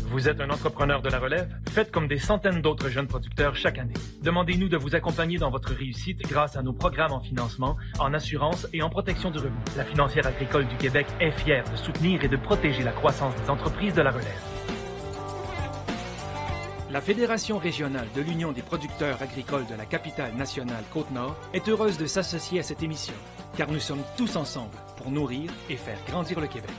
Vous êtes un entrepreneur de la relève? Faites comme des centaines d'autres jeunes producteurs chaque année. Demandez-nous de vous accompagner dans votre réussite grâce à nos programmes en financement, en assurance et en protection du revenu. La Financière agricole du Québec est fière de soutenir et de protéger la croissance des entreprises de la relève. La Fédération régionale de l'Union des producteurs agricoles de la capitale nationale Côte-Nord est heureuse de s'associer à cette émission, car nous sommes tous ensemble pour nourrir et faire grandir le Québec.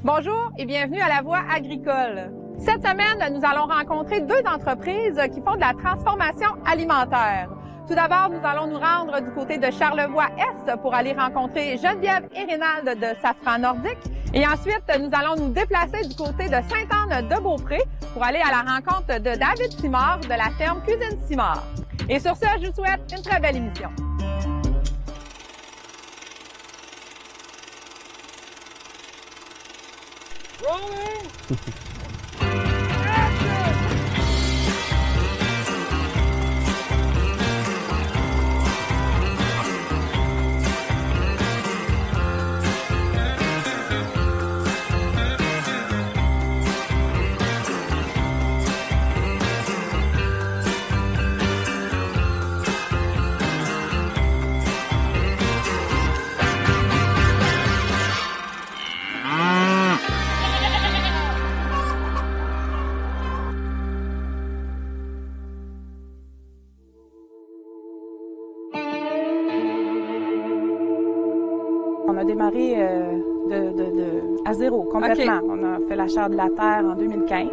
Bonjour et bienvenue à La Voix agricole. Cette semaine, nous allons rencontrer deux entreprises qui font de la transformation alimentaire. Tout d'abord, nous allons nous rendre du côté de Charlevoix-Est pour aller rencontrer Geneviève et Rénald de Safran Nordique. Et ensuite, nous allons nous déplacer du côté de Sainte-Anne-de-Beaupré pour aller à la rencontre de David Simard de la ferme Cuisine Simard. Et sur ce, je vous souhaite une très belle émission. On a démarré à zéro, complètement. Okay. On a fait l'achat de la terre en 2015.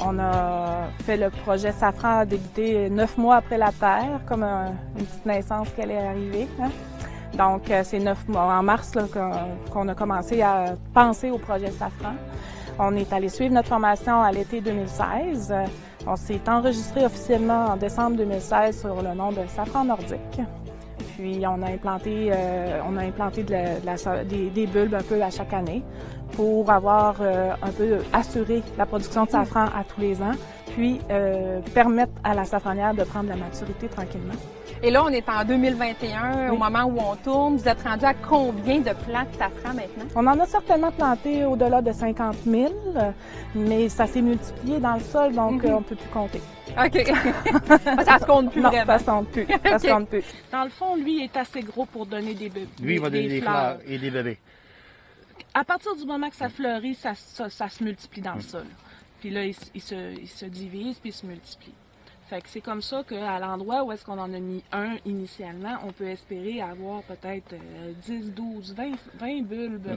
On a fait le projet Safran a débuté 9 mois après la terre, comme une petite naissance qui allait arriver. Hein? Donc, c'est 9 mois, en mars là, qu'on a commencé à penser au projet Safran. On est allé suivre notre formation à l'été 2016. On s'est enregistré officiellement en décembre 2016 sur le nom de Safran Nordique. Puis on a implanté des bulbes un peu à chaque année pour avoir un peu assuré la production de safran à tous les ans, puis permettre à la safranière de prendre la maturité tranquillement. Et là, on est en 2021, oui. Au moment où on tourne. Vous êtes rendu à combien de plants de safran maintenant? On en a certainement planté au-delà de 50 000, mais ça s'est multiplié dans le sol, donc on ne peut plus compter. OK. Ça se compte plus non, vraiment. Ça se compte plus. Ça se compte plus. Dans le fond, lui, il est assez gros pour donner des bébés. Lui, il va donner des fleurs et des bébés. À partir du moment que ça fleurit, ça se multiplie dans le sol. Puis là, il se divise puis il se multiplie. Fait que c'est comme ça qu'à l'endroit où est-ce qu'on en a mis un initialement, on peut espérer avoir peut-être 10, 12, 20 bulbes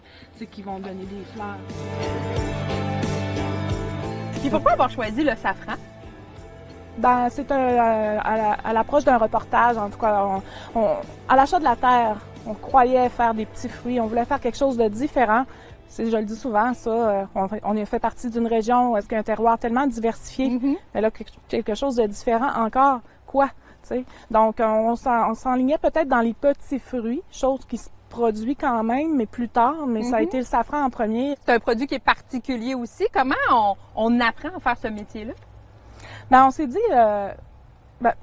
qui vont donner des fleurs. Et pourquoi avoir choisi le safran? Ben, c'est à l'approche d'un reportage, en tout cas, à l'achat de la terre, on croyait faire des petits fruits, on voulait faire quelque chose de différent. Je le dis souvent, ça, on est fait partie d'une région où est-ce qu'il y a un terroir tellement diversifié, mais là, quelque chose de différent encore, quoi, tu sais. Donc, on s'enlignait peut-être dans les petits fruits, chose qui se produit quand même, mais plus tard, mais ça a été le safran en premier. C'est un produit qui est particulier aussi. Comment on apprend à faire ce métier-là? Ben, on s'est dit,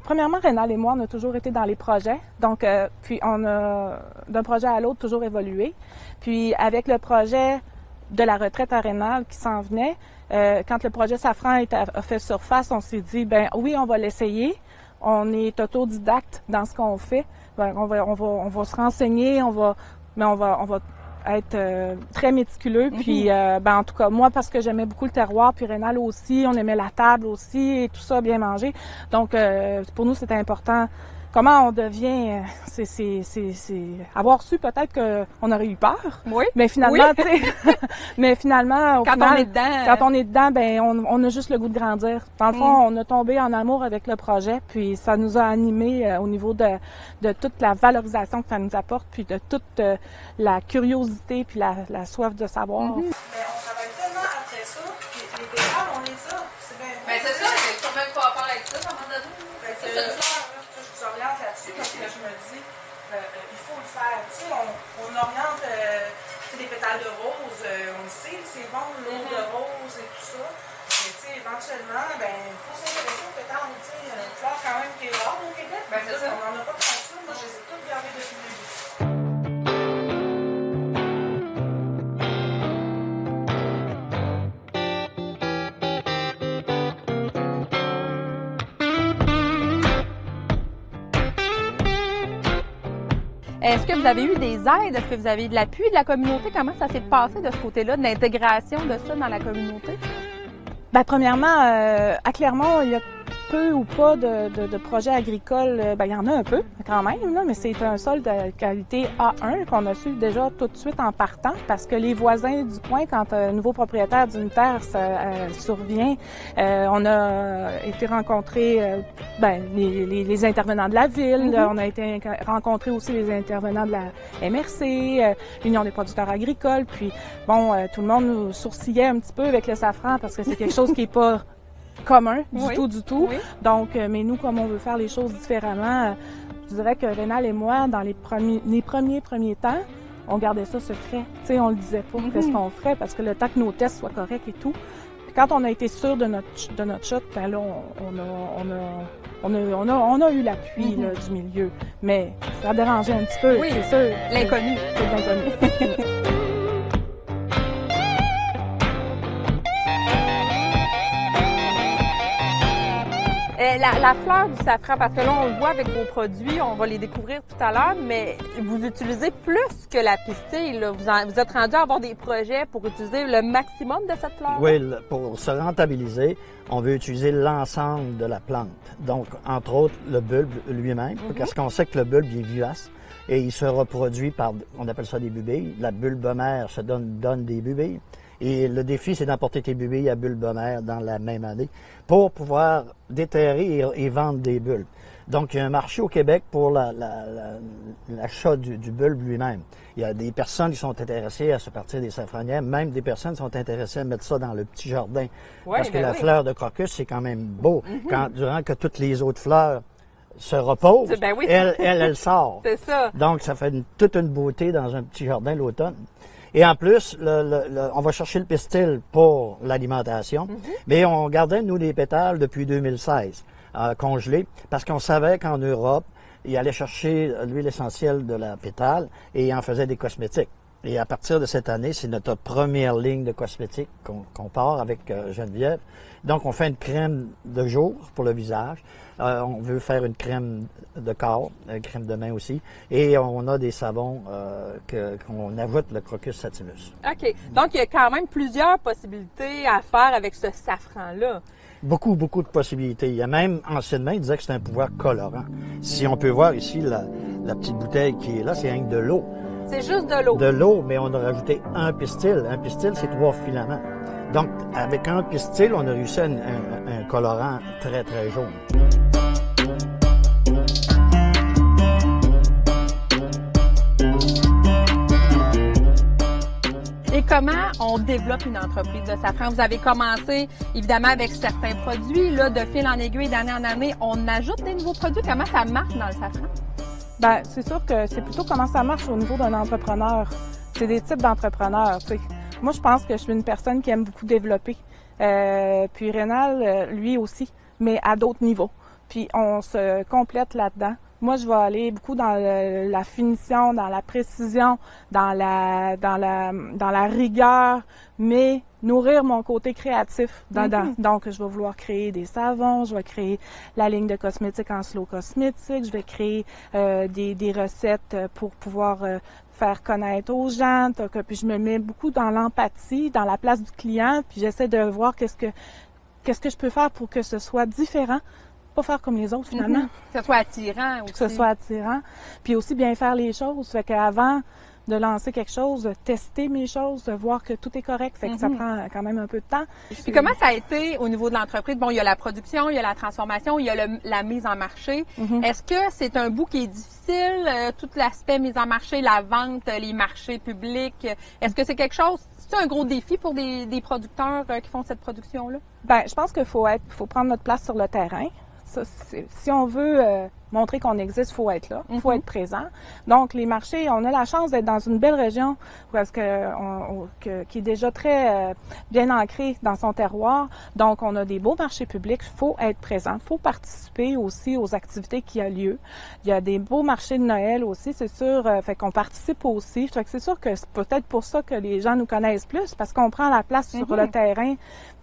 premièrement, Rénal et moi, on a toujours été dans les projets. Donc, puis on a, d'un projet à l'autre, toujours évolué. Puis, avec le projet de la retraite à Rénal qui s'en venait, quand le projet Safran a fait surface, on s'est dit, ben oui, on va l'essayer. On est autodidacte dans ce qu'on fait. Ben, on va se renseigner, on va être très méticuleux. Puis, en tout cas, moi, parce que j'aimais beaucoup le terroir, puis Rénal aussi, on aimait la table aussi, et tout ça, bien manger. Donc, pour nous, c'était important. Comment on devient, c'est avoir su peut-être qu'on aurait eu peur. Oui. Mais finalement, tu sais, mais finalement, quand on est dedans, quand on est dedans, ben on a juste le goût de grandir. Dans le fond, on a tombé en amour avec le projet, puis ça nous a animés au niveau de toute la valorisation que ça nous apporte, puis de toute la curiosité, puis la soif de savoir. Mais on travaille tellement après ça, puis les départs, on les a. C'est bien. Ben c'est ça, il y a quand même pas à faire avec ça, à un moment donné. C'est une fleur, là. Je vous oriente là-dessus parce que je me dis, il faut le faire. Tu sais, on oriente les pétales de rose, on le sait, c'est bon, l'eau de rose et tout ça. Mais tu sais, éventuellement, il faut s'intéresser aux pétales. Tu sais, une fleur quand même qui est rare au Québec. Ben c'est ça. On n'en a pas tant que ça. Moi, je les ai toutes gardées depuis le début. Est-ce que vous avez eu des aides? Est-ce que vous avez eu de l'appui de la communauté? Comment ça s'est passé de ce côté-là, de l'intégration de ça dans la communauté? Bien, premièrement, à Clermont, il y a peu ou pas de projets agricoles. Bien, il y en a un peu quand même, là, mais c'est un sol de qualité A1 qu'on a su déjà tout de suite en partant parce que les voisins du coin, quand un nouveau propriétaire d'une terre survient, on a été rencontrer les intervenants de la ville, on a été rencontrer aussi les intervenants de la MRC, l'Union des producteurs agricoles, puis bon, tout le monde nous sourcillait un petit peu avec le safran parce que c'est quelque chose qui est pas commun du tout. Oui. Donc, mais nous, comme on veut faire les choses différemment, je dirais que Rénal et moi, dans les premiers temps, on gardait ça secret. Tu sais, on le disait pas qu'est-ce qu'on ferait parce que le temps que nos tests soient corrects et tout. Puis quand on a été sûr de notre shot, ben là, on a eu l'appui là, du milieu. Mais ça a dérangé un petit peu, c'est sûr. L'inconnu. C'est l'inconnu. La fleur du safran, parce que là, on le voit avec vos produits, on va les découvrir tout à l'heure, mais vous utilisez plus que la pistille. Là. Vous êtes rendu à avoir des projets pour utiliser le maximum de cette fleur? Oui, pour se rentabiliser, on veut utiliser l'ensemble de la plante. Donc, entre autres, le bulbe lui-même, parce qu'on sait que le bulbe est vivace et il se reproduit par, on appelle ça des bubilles. La bulbe mère se donne des bubilles. Et le défi, c'est d'emporter tes bubilles à bulbe mère dans la même année pour pouvoir déterrer et vendre des bulbes. Donc, il y a un marché au Québec pour l'achat du bulbe lui-même. Il y a des personnes qui sont intéressées à se partir des safranières, même des personnes sont intéressées à mettre ça dans le petit jardin. Parce que la fleur de crocus, c'est quand même beau. Durant que toutes les autres fleurs se reposent, elle sort. C'est ça. Donc, ça fait toute une beauté dans un petit jardin l'automne. Et en plus, on va chercher le pistil pour l'alimentation, mais on gardait, nous, les pétales depuis 2016, congelés, parce qu'on savait qu'en Europe, ils allaient chercher l'huile essentielle de la pétale et ils en faisaient des cosmétiques. Et à partir de cette année, c'est notre première ligne de cosmétiques qu'on part avec Geneviève. Donc, on fait une crème de jour pour le visage. On veut faire une crème de corps, une crème de main aussi. Et on a des savons qu'on ajoute le Crocus sativus. OK. Donc, il y a quand même plusieurs possibilités à faire avec ce safran-là. Beaucoup de possibilités. Il y a même, anciennement, il disait que c'était un pouvoir colorant. Si on peut voir ici, la petite bouteille qui est là, c'est rien que de l'eau. C'est juste de l'eau. De l'eau, mais on a rajouté un pistil. Un pistil, c'est 3 filaments. Donc, avec un pistil, on a réussi un colorant très, très jaune. Et comment on développe une entreprise de safran? Vous avez commencé, évidemment, avec certains produits. Là, de fil en aiguille, d'année en année, on ajoute des nouveaux produits. Comment ça marche dans le safran? Bien, c'est sûr que c'est plutôt comment ça marche au niveau d'un entrepreneur. C'est des types d'entrepreneurs, tu sais. Moi, je pense que je suis une personne qui aime beaucoup développer. Puis Rénal, lui aussi, mais à d'autres niveaux. Puis on se complète là-dedans. Moi, je vais aller beaucoup dans la finition, dans la précision, dans la rigueur, mais nourrir mon côté créatif dedans. Donc, je vais vouloir créer des savons, je vais créer la ligne de cosmétiques en slow cosmétique, je vais créer des recettes pour pouvoir faire connaître aux gens. Puis je me mets beaucoup dans l'empathie, dans la place du client, puis j'essaie de voir qu'est-ce que je peux faire pour que ce soit différent. Pas faire comme les autres, finalement. Que ce soit attirant aussi. Que ce soit attirant. Puis aussi bien faire les choses. Fait qu'avant de lancer quelque chose, de tester mes choses, de voir que tout est correct. Fait que ça prend quand même un peu de temps. Puis comment ça a été au niveau de l'entreprise? Bon, il y a la production, il y a la transformation, il y a la mise en marché. Est-ce que c'est un bout qui est difficile, tout l'aspect mise en marché, la vente, les marchés publics? Est-ce que c'est quelque chose, c'est un gros défi pour des producteurs qui font cette production-là? Bien, je pense qu'il faut prendre notre place sur le terrain. Ça, si on veut montrer qu'on existe, il faut être là, il faut être présent. Donc, les marchés, on a la chance d'être dans une belle région parce qui est déjà très bien ancrée dans son terroir. Donc, on a des beaux marchés publics, il faut être présent, il faut participer aussi aux activités qui ont lieu. Il y a des beaux marchés de Noël aussi, c'est sûr, fait qu'on participe aussi. Fait que c'est sûr que c'est peut-être pour ça que les gens nous connaissent plus, parce qu'on prend la place sur le terrain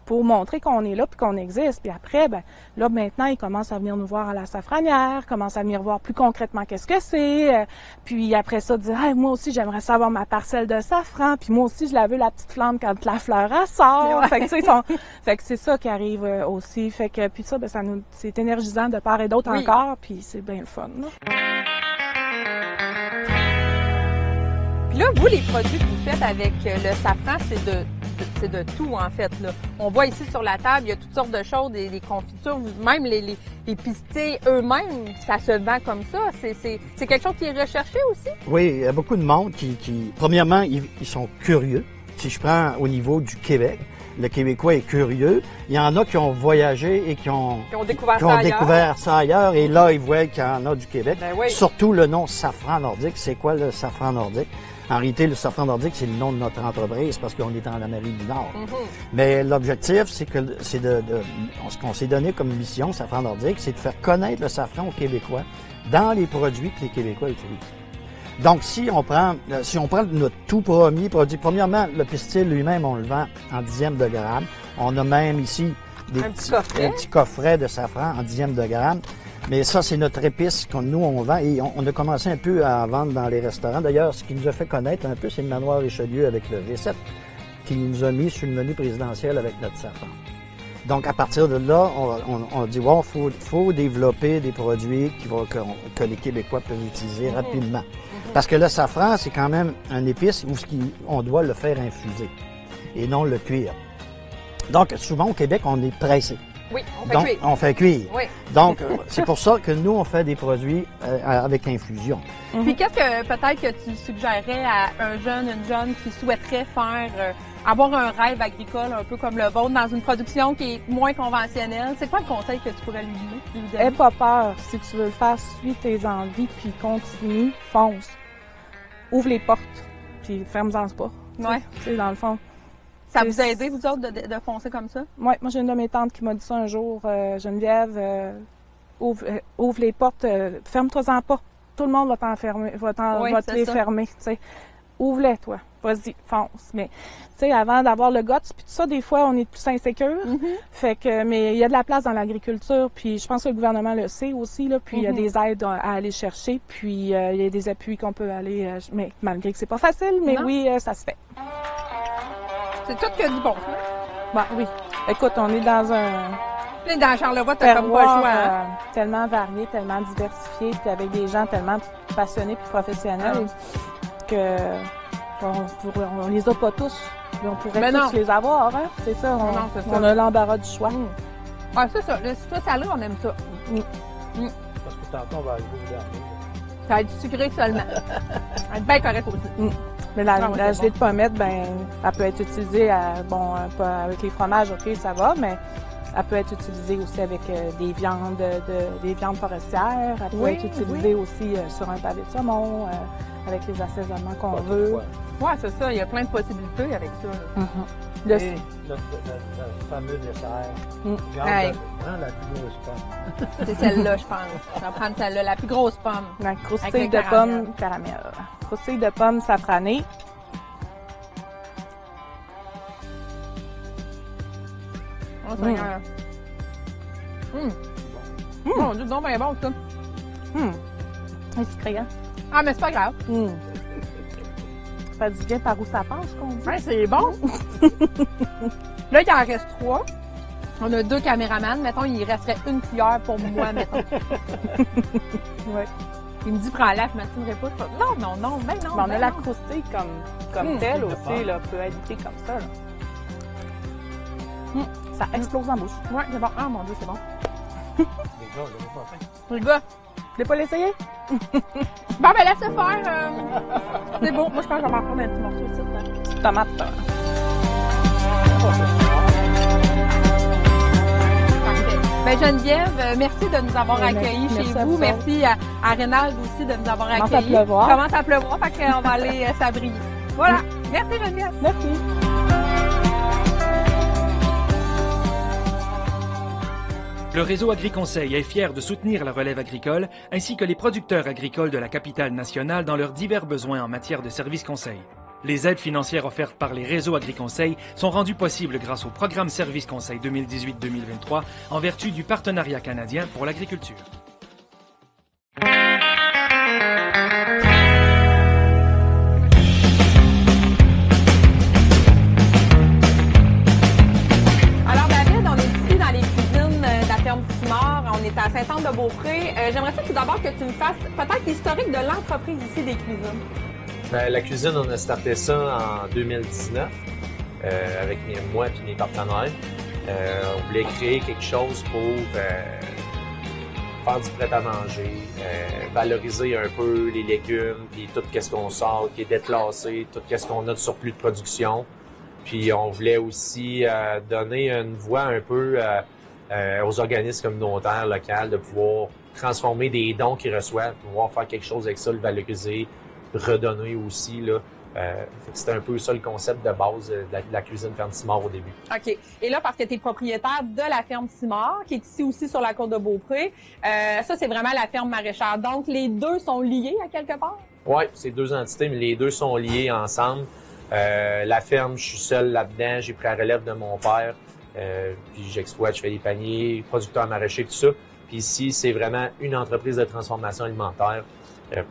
pour montrer qu'on est là puis qu'on existe. Puis après, ben là, maintenant, ils commencent à venir nous voir à la safranière, commencent à venir voir plus concrètement qu'est-ce que c'est. Puis après ça, dire hey, moi aussi, j'aimerais savoir ma parcelle de safran. Puis moi aussi, je la veux, la petite flamme, quand la fleur, elle sort. Ouais. Fait que, tu sais, fait que c'est ça qui arrive aussi. Fait que, puis ça, ben, c'est énergisant de part et d'autre encore. Puis c'est bien le fun, là. Puis là, vous, les produits que vous faites avec le safran, c'est de tout, en fait, là. On voit ici sur la table, il y a toutes sortes de choses, des confitures, même les pistilles eux-mêmes, ça se vend comme ça. C'est quelque chose qui est recherché aussi? Oui, il y a beaucoup de monde qui premièrement, ils sont curieux. Si je prends au niveau du Québec, le Québécois est curieux. Il y en a qui ont voyagé et qui ont découvert ça ailleurs. Et là, ils voient qu'il y en a du Québec. Ben oui. Surtout le nom safran nordique. C'est quoi le safran nordique? En réalité, le safran nordique, c'est le nom de notre entreprise parce qu'on est en Amérique du Nord. Mais l'objectif, c'est ce qu'on s'est donné comme mission, Safran nordique, c'est de faire connaître le safran aux Québécois dans les produits que les Québécois utilisent. Donc, si on prend notre tout premier produit, premièrement, le pistil lui-même, on le vend en dixièmes de gramme. On a même ici un petit coffret de safran en dixièmes de gramme. Mais ça, c'est notre épice que nous, on vend et on a commencé un peu à vendre dans les restaurants. D'ailleurs, ce qui nous a fait connaître un peu, c'est le Manoir Richelieu avec le V7 qui nous a mis sur le menu présidentiel avec notre safran. Donc, à partir de là, on dit, wow, faut développer des produits que les Québécois peuvent utiliser rapidement. Parce que le safran, c'est quand même un épice où on doit le faire infuser et non le cuire. Donc, souvent, au Québec, on est pressé. Oui, on fait cuire. Oui. Donc, c'est pour ça que nous, on fait des produits avec infusion. Puis, qu'est-ce que peut-être que tu suggérerais à un jeune, une jeune qui souhaiterait avoir un rêve agricole un peu comme le vôtre dans une production qui est moins conventionnelle? C'est quoi le conseil que tu pourrais lui donner? Aie pas peur. Si tu veux le faire, suis tes envies, puis continue, fonce. Ouvre les portes, puis ferme-en pas. Ouais. Tu sais, dans le fond. Ça vous a aidé, vous autres, de foncer comme ça? Oui, moi j'ai une de mes tantes qui m'a dit ça un jour. Geneviève, ouvre les portes, ferme-toi-en pas. Tout le monde va te les fermer. T'sais. Ouvre-les, toi. Vas-y, fonce. Mais, tu sais, avant d'avoir le guts, puis tout ça, des fois, on est plus insécure. Fait que, mais il y a de la place dans l'agriculture, puis je pense que le gouvernement le sait aussi, là. Puis il y a des aides à aller chercher, puis il y a des appuis qu'on peut aller. Mais malgré que c'est pas facile, mais oui, ça se fait. C'est tout que du bon. Bon, oui. Écoute, on est dans un... Dans Charlevoix, t'as comme pas le choix. Tellement varié, tellement diversifié, puis avec des gens tellement passionnés puis professionnels que on les a pas tous. Mais on pourrait tous les avoir, hein? C'est ça, on a l'embarras du choix. Ah, c'est ça. Le sucré salé, on aime ça. Parce que tantôt, on va arriver au dernier. Ça va être sucré seulement. Ça va être bien correct aussi. Mais la gelée de pommettes, ben, elle peut être utilisée avec les fromages, OK, ça va, mais elle peut être utilisée aussi avec des viandes forestières. Elle peut être utilisée aussi sur un pavé de saumon, avec les assaisonnements qu'on veut. Oui, c'est ça. Il y a plein de possibilités avec ça. Le fameux dessert. Prends la plus grosse pomme. C'est celle-là, je pense. Je vais prendre celle-là, la plus grosse pomme. La croustille de pomme caramel. Croustille de pomme safranée. Oh, Seigneur. Mon Dieu, donc bien bon, ça. C'est criant. Ah, mais c'est pas grave. Ça fait du bien par où ça passe, qu'on dit. Ouais, c'est bon. Là, il en reste 3. On a 2 caméramans. Mettons, il resterait une cuillère pour moi, mettons. Oui. Il me dit, prends-la, je ne m'astinerai pas. Non, ben non. Mais on a la croustille comme telle aussi, là, peut être goûtée comme ça, là. Ça explose en bouche. Oui, c'est bon. Ah, mon Dieu, c'est bon. Les gars, tu l'as pas l'essayer? Bon, ben laisse faire. C'est bon. Moi, je pense que je vais m'en prendre un petit morceau de ça. Tomate. Ben Geneviève, merci de nous avoir accueillis chez vous. Merci à Rénald aussi de nous avoir accueillis. Commence à pleuvoir, fait qu'on va aller s'abriller. Voilà. Merci Geneviève. Merci. Le réseau AgriConseil est fier de soutenir la relève agricole ainsi que les producteurs agricoles de la capitale nationale dans leurs divers besoins en matière de services conseils. Les aides financières offertes par les réseaux AgriConseil sont rendues possibles grâce au programme Service Conseil 2018-2023 en vertu du partenariat canadien pour l'agriculture. Alors David, on est ici dans les cuisines de la ferme Simard. On est à Saint-Anne-de-Beaupré. J'aimerais ça tout d'abord que tu me fasses peut-être l'historique de l'entreprise ici des cuisines. Ben, la cuisine, on a starté ça en 2019 avec moi et mes partenaires. On voulait créer quelque chose pour faire du prêt-à-manger, valoriser un peu les légumes, puis tout ce qu'on sort, qui est déclassé, tout ce qu'on a de surplus de production. Puis on voulait aussi donner une voix un peu aux organismes communautaires locaux, de pouvoir transformer des dons qu'ils reçoivent, pouvoir faire quelque chose avec ça, le valoriser, redonner aussi, là. C'était un peu ça le concept de base de la cuisine ferme Simard au début. OK. Et là, parce que tu es propriétaire de la ferme Simard, qui est ici aussi sur la côte de Beaupré, ça, c'est vraiment la ferme maraîchère. Donc, les deux sont liés à quelque part? Oui, c'est deux entités, mais les deux sont liés ensemble. La ferme, je suis seul là-dedans. J'ai pris la relève de mon père. Puis j'exploite, je fais des paniers, producteur maraîcher, tout ça. Puis ici, c'est vraiment une entreprise de transformation alimentaire.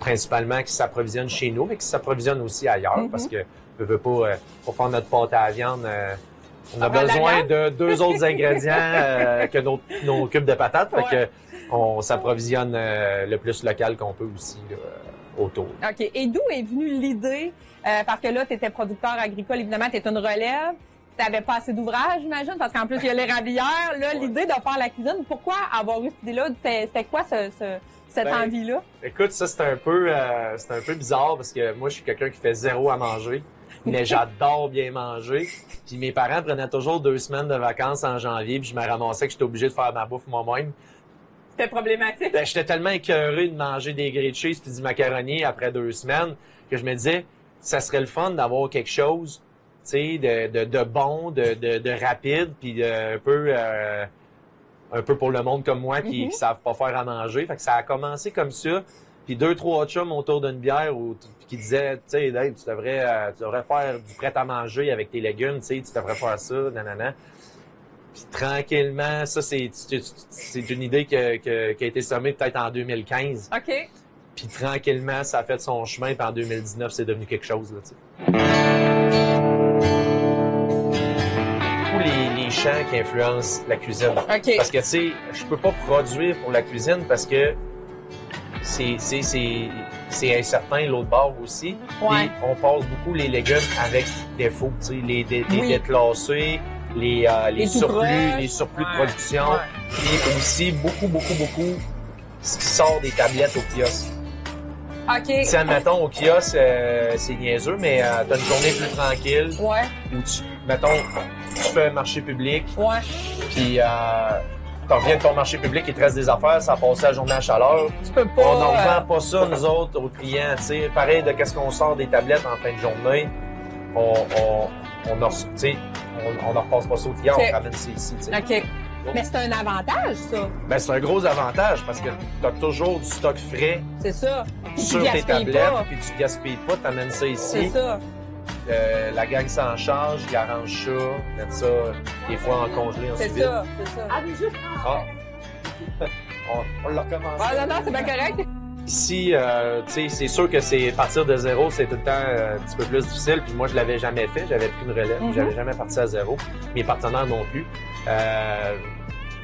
Principalement qui s'approvisionne chez nous, mais qui s'approvisionne aussi ailleurs, parce que veut pas, pour faire notre pâte à la viande, on a besoin de 2 autres ingrédients que nos cubes de patates. Fait que on s'approvisionne le plus local qu'on peut aussi là, autour. OK. Et d'où est venue l'idée? Parce que là, tu étais producteur agricole, évidemment, tu es une relève. Tu n'avais pas assez d'ouvrage, j'imagine, parce qu'en plus, il y a l'érablière. Là, l'idée de faire la cuisine, pourquoi avoir eu cette idée-là? C'était quoi cette envie-là? Écoute, ça, c'est un peu bizarre parce que moi, je suis quelqu'un qui fait zéro à manger, mais j'adore bien manger. Puis mes parents prenaient toujours 2 semaines de vacances en janvier, puis je me ramassais que j'étais obligé de faire ma bouffe moi-même. C'était problématique. Ben, j'étais tellement écœuré de manger des grilled cheese puis du macaroni après 2 semaines que je me disais, ça serait le fun d'avoir quelque chose, tu sais, de bon, de rapide, puis un peu pour le monde comme moi qui savent pas faire à manger. Fait que ça a commencé comme ça. Puis 2-3 chums autour d'une bière qui disaient, tu sais, Dave, tu devrais faire du prêt-à-manger avec tes légumes, tu sais, tu devrais faire ça, nanana. Puis tranquillement, ça, c'est une idée qui a été sommée peut-être en 2015. OK. Puis tranquillement, ça a fait son chemin, puis en 2019, c'est devenu quelque chose, là, tu sais. Les champs qui influencent la cuisine. Okay. Parce que, tu sais, je peux pas produire pour la cuisine parce que c'est incertain, l'autre bord aussi. Ouais. Et on passe beaucoup les légumes avec défaut, tu sais, les déclassés, les surplus de production. Et aussi, beaucoup, ce qui sort des tablettes au kiosque. OK. Si, admettons, au kiosque, c'est niaiseux, mais t'as une journée plus tranquille. Ouais. Où tu fais un marché public. Ouais. Puis, t'en reviens de ton marché public, il te reste des affaires, ça a passé la journée à chaleur. Tu peux pas. On n'en vend pas ça, nous autres, aux clients, tu sais. Pareil de qu'est-ce qu'on sort des tablettes en fin de journée. On ne repasse pas ça aux clients, on ramène ça ici, tu sais. OK. Mais c'est un avantage, ça. Ben, c'est un gros avantage parce que tu as toujours du stock frais C'est ça. sur tes tablettes, puis tu gaspilles pas, tu amènes ça ici. C'est ça. La gang s'en charge, ils arrangent ça, mettent ça des fois en congelé, en C'est sous-vide. ça, c'est ça. On l'a recommencé. Ah, non, c'est bien correct. Ici, tu sais, c'est sûr que c'est partir de zéro, c'est tout le temps un petit peu plus difficile. Puis moi, je l'avais jamais fait. J'avais pris une relève. J'avais jamais parti à zéro. Mes partenaires non plus.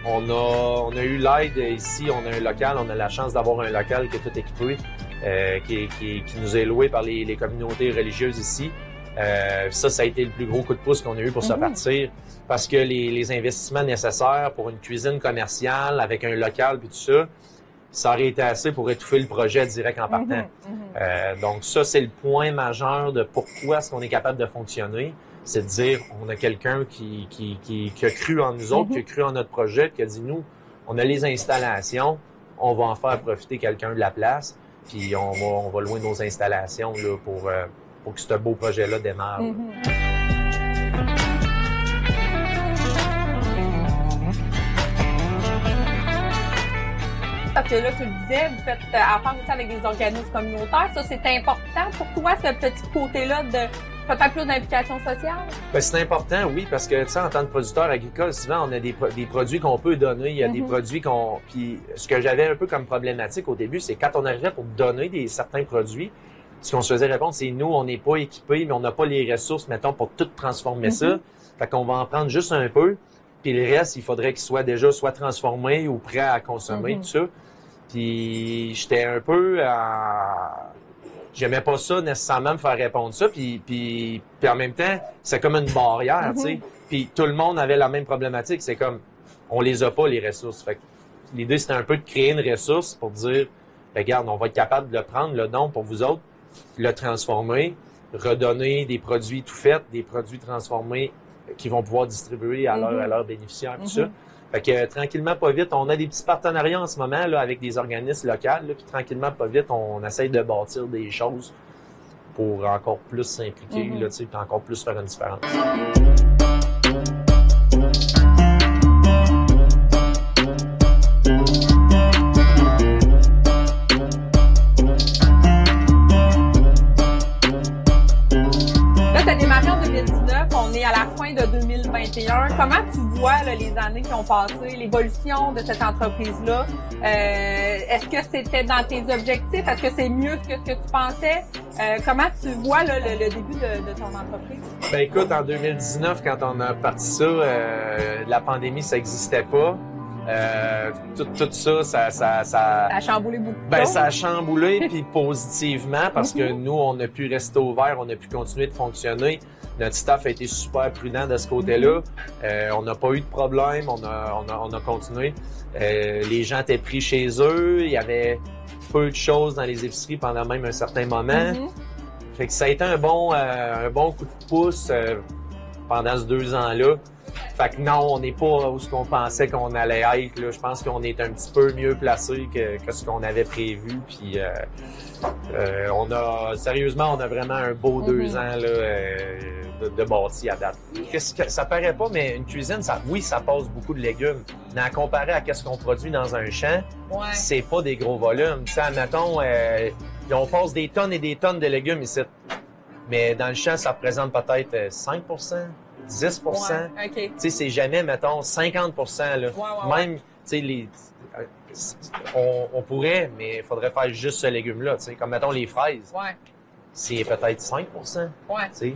On a eu l'aide ici. On a un local. On a la chance d'avoir un local qui est tout équipé, qui nous est loué par les communautés religieuses ici. Ça a été le plus gros coup de pouce qu'on a eu pour se partir. Parce que les investissements nécessaires pour une cuisine commerciale avec un local puis tout ça, ça aurait été assez pour étouffer le projet direct en partant. Donc ça, c'est le point majeur de pourquoi est-ce qu'on est capable de fonctionner. C'est de dire, on a quelqu'un qui a cru en nous autres, qui a cru en notre projet, qui a dit, nous, on a les installations, on va en faire profiter quelqu'un de la place, puis on va louer nos installations là, pour que ce beau projet-là démarre. Parce que là, tu le disais, vous faites affaire aussi avec des organismes communautaires. Ça, c'est important pour toi, ce petit côté-là Peut-être plus d'implication sociale? Ben, c'est important, oui, parce que, tu sais, en tant que producteur agricole, souvent, on a des produits qu'on peut donner. Il y a des produits qu'on... Puis, ce que j'avais un peu comme problématique au début, c'est quand on arrivait pour donner certains produits, ce qu'on se faisait répondre, c'est nous, on n'est pas équipés, mais on n'a pas les ressources, mettons, pour tout transformer ça. Fait qu'on va en prendre juste un peu, puis le reste, il faudrait qu'il soit déjà soit transformé ou prêt à consommer, tout ça. Puis, j'étais un peu j'aimais pas ça nécessairement me faire répondre ça, puis en même temps, c'est comme une barrière, tu sais. Puis tout le monde avait la même problématique, c'est comme, on les a pas, les ressources. Fait que l'idée, c'était un peu de créer une ressource pour dire, regarde, on va être capable de le prendre, le don pour vous autres, le transformer, redonner des produits tout faits, des produits transformés qui vont pouvoir distribuer à leurs bénéficiaires, tout ça. Fait que tranquillement, pas vite, on a des petits partenariats en ce moment là, avec des organismes locaux, là, puis tranquillement, pas vite, on essaye de bâtir des choses pour encore plus s'impliquer, là, tu sais, puis encore plus faire une différence. Là, tu as démarré en 2019, on est à la fin de 2021. Comment tu vois là, les années qui ont passé, l'évolution de cette entreprise-là? Est-ce que c'était dans tes objectifs? Est-ce que c'est mieux que ce que tu pensais? Comment tu vois là, le début de ton entreprise? Ben écoute, en 2019, quand on a parti ça, la pandémie, ça n'existait pas. Tout ça, ça a chamboulé beaucoup. Ben, ça a chamboulé, puis positivement, parce que nous, on a pu rester ouvert, on a pu continuer de fonctionner. Notre staff a été super prudent de ce côté-là. On n'a pas eu de problème, on a continué. Les gens étaient pris chez eux, il y avait peu de choses dans les épiceries pendant même un certain moment. Fait que ça a été un bon coup de pouce pendant ces 2 ans-là. Fait que non, on n'est pas où ce qu'on pensait qu'on allait être. Là. Je pense qu'on est un petit peu mieux placé que ce qu'on avait prévu. Puis sérieusement, on a vraiment un beau 2 ans là, de bâti à date. Ça paraît pas, mais une cuisine, oui, ça passe beaucoup de légumes. Mais à comparer à ce qu'on produit dans un champ, c'est pas des gros volumes. Tu sais, admettons, on passe des tonnes et des tonnes de légumes ici. Mais dans le champ, ça représente peut-être 5 10 Tu sais, c'est jamais, mettons, 50 là. Même, tu sais, on pourrait, mais il faudrait faire juste ce légume-là, tu sais. Comme, mettons, les fraises. C'est peut-être 5 tu sais.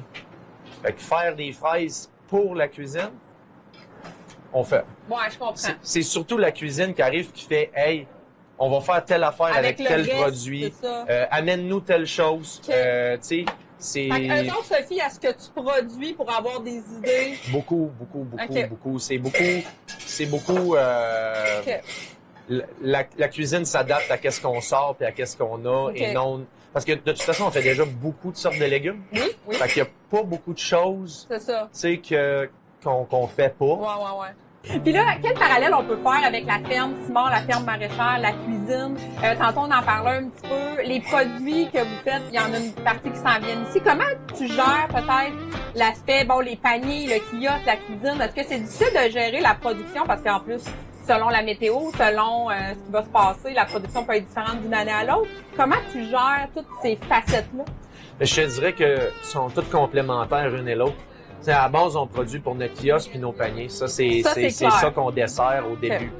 Fait que faire des fraises pour la cuisine, on fait. Je comprends. C'est surtout la cuisine qui arrive qui fait, hey, on va faire telle affaire avec tel produit. Amène-nous telle chose. Tu sais. Fait qu'eux autres se fient à ce que tu produis pour avoir des idées. Beaucoup. C'est beaucoup. La cuisine s'adapte à qu'est-ce qu'on sort et à qu'est-ce qu'on a et non. Parce que de toute façon, on fait déjà beaucoup de sortes de légumes. Oui. Fait qu'il n'y a pas beaucoup de choses. C'est ça. Tu sais qu'on fait pas. Ouais. Puis là, quel parallèle on peut faire avec la ferme Simard, la ferme maraîchère, la cuisine? Tantôt, on en parlait un petit peu. Les produits que vous faites, il y en a une partie qui s'en viennent ici. Comment tu gères peut-être l'aspect, les paniers, le kiosque, la cuisine? Est-ce que c'est difficile de gérer la production? Parce qu'en plus, selon la météo, selon ce qui va se passer, la production peut être différente d'une année à l'autre. Comment tu gères toutes ces facettes-là? Je te dirais que sont toutes complémentaires l'une et l'autre. T'sais, à la base, on produit pour notre kiosque puis nos paniers. Ça, c'est ça qu'on dessert au début.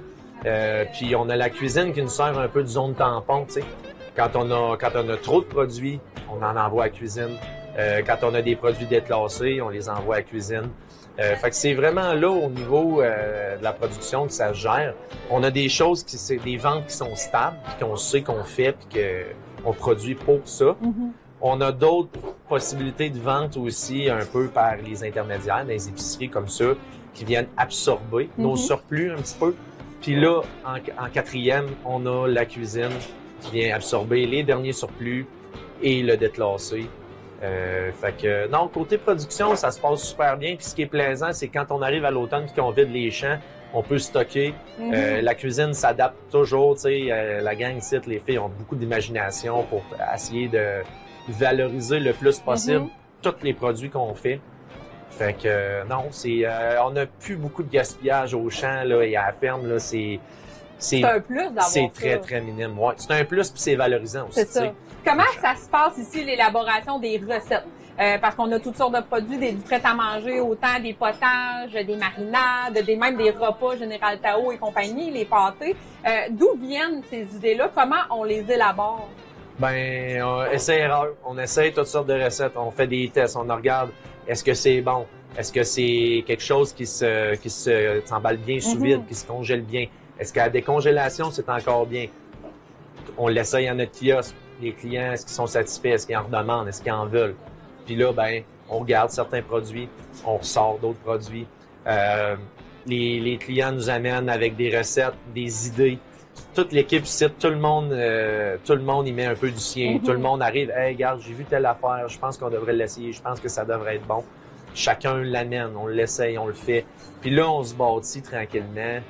Puis on a la cuisine qui nous sert un peu de zone tampon. T'sais. Quand on a trop de produits, on en envoie à la cuisine. Quand on a des produits déclassés, on les envoie à la cuisine. Fait que c'est vraiment là, au niveau de la production, que ça se gère. On a des choses c'est des ventes qui sont stables, puis qu'on sait qu'on fait, puis qu'on produit pour ça. On a d'autres possibilités de vente aussi, un peu par les intermédiaires, des épiceries comme ça, qui viennent absorber nos surplus un petit peu. Puis là, en quatrième, on a la cuisine qui vient absorber les derniers surplus et le déclasser. Fait que non, côté production, ça se passe super bien. Puis ce qui est plaisant, c'est quand on arrive à l'automne et qu'on vide les champs, on peut stocker. La cuisine s'adapte toujours. Tu sais, la gang ici, les filles ont beaucoup d'imagination pour essayer de valoriser le plus possible tous les produits qu'on fait. Fait que non, on n'a plus beaucoup de gaspillage au champ là, et à la ferme. Là, c'est un plus d'avoir ça. C'est très minime. Ouais. C'est un plus puis c'est valorisant aussi. C'est ça. Comment ça se passe ici, l'élaboration des recettes? parce qu'on a toutes sortes de produits, du prêt à manger, autant des potages, des marinades, même des repas Général Tao et compagnie, les pâtés. D'où viennent ces idées-là? Comment on les élabore? Ben, essai-erreur. On essaie toutes sortes de recettes. On fait des tests. On regarde, est-ce que c'est bon? Est-ce que c'est quelque chose qui s'emballe bien sous vide, qui se congèle bien? Est-ce qu'à la décongélation, c'est encore bien? On l'essaye à notre kiosque. Les clients, est-ce qu'ils sont satisfaits? Est-ce qu'ils en redemandent? Est-ce qu'ils en veulent? Puis là, ben, on garde certains produits, on ressort d'autres produits. Les clients nous amènent avec des recettes, des idées. Toute l'équipe ici, tout le monde y met un peu du sien. Tout le monde arrive, hey, regarde, j'ai vu telle affaire, je pense qu'on devrait l'essayer, je pense que ça devrait être bon. Chacun l'amène, on l'essaye, on le fait. Puis là, on se bâtit tranquillement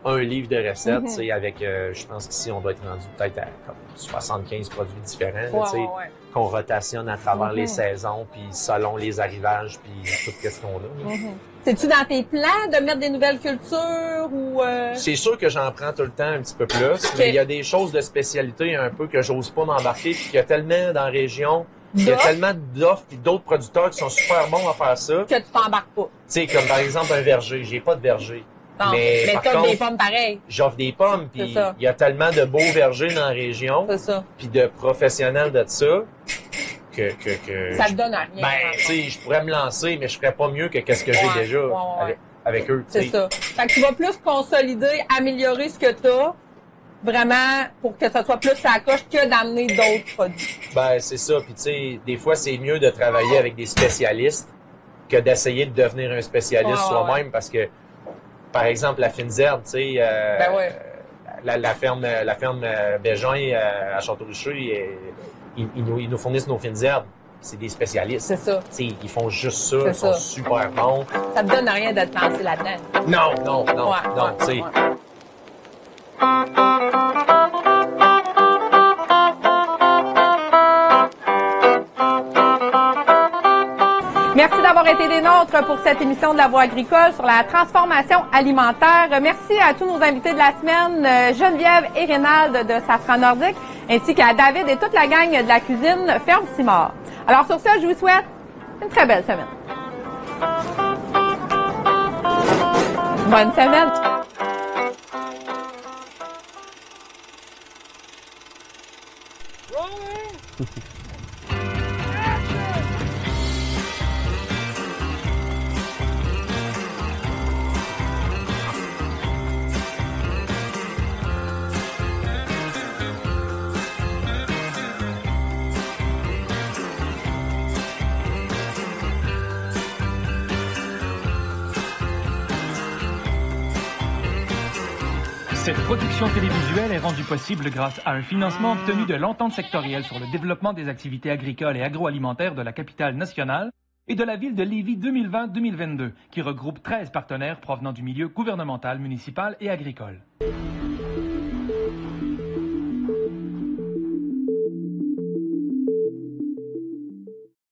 un livre de recettes, tu sais, avec, je pense qu'ici, on doit être rendu peut-être à comme 75 produits différents, tu sais, qu'on rotationne à travers les saisons, puis selon les arrivages, puis tout ce qu'on a. C'est-tu dans tes plans de mettre des nouvelles cultures ou... C'est sûr que j'en prends tout le temps un petit peu plus, mais il y a des choses de spécialité un peu que j'ose pas m'embarquer, puis qu'il y a tellement dans la région, il y a tellement d'offres et d'autres producteurs qui sont super bons à faire ça. Que tu t'embarques pas. Tu sais, comme par exemple un verger. J'ai pas de verger. Non, mais t'offres des pommes pareilles. J'offre des pommes, puis il y a tellement de beaux vergers dans la région, puis de professionnels de ça, que ça te donne rien. Ben, tu sais, je pourrais me lancer, mais je ferais pas mieux que qu'est-ce que j'ai déjà avec eux. C'est ça. Fait que tu vas plus consolider, améliorer ce que tu as, vraiment pour que ça soit plus à la coche que d'amener d'autres produits. Ben, c'est ça. Puis tu sais, des fois, c'est mieux de travailler avec des spécialistes que d'essayer de devenir un spécialiste soi-même, parce que par exemple, la fine herbe, tu sais, la ferme Bégin à Château-Richer, ils nous fournissent nos fines herbes. C'est des spécialistes. C'est ça. T'sais, ils font juste ça, ils sont super bons. Ça te donne rien de te lancer là-dedans. Non, tu sais. Merci d'avoir été des nôtres pour cette émission de La Voix agricole sur la transformation alimentaire. Merci à tous nos invités de la semaine, Geneviève et Rénald de Safran Nordique, ainsi qu'à David et toute la gang de la cuisine Ferme Simard. Alors sur ce, je vous souhaite une très belle semaine. Bonne semaine. Cette production télévisuelle est rendue possible grâce à un financement obtenu de l'entente sectorielle sur le développement des activités agricoles et agroalimentaires de la capitale nationale et de la ville de Lévis 2020-2022, qui regroupe 13 partenaires provenant du milieu gouvernemental, municipal et agricole.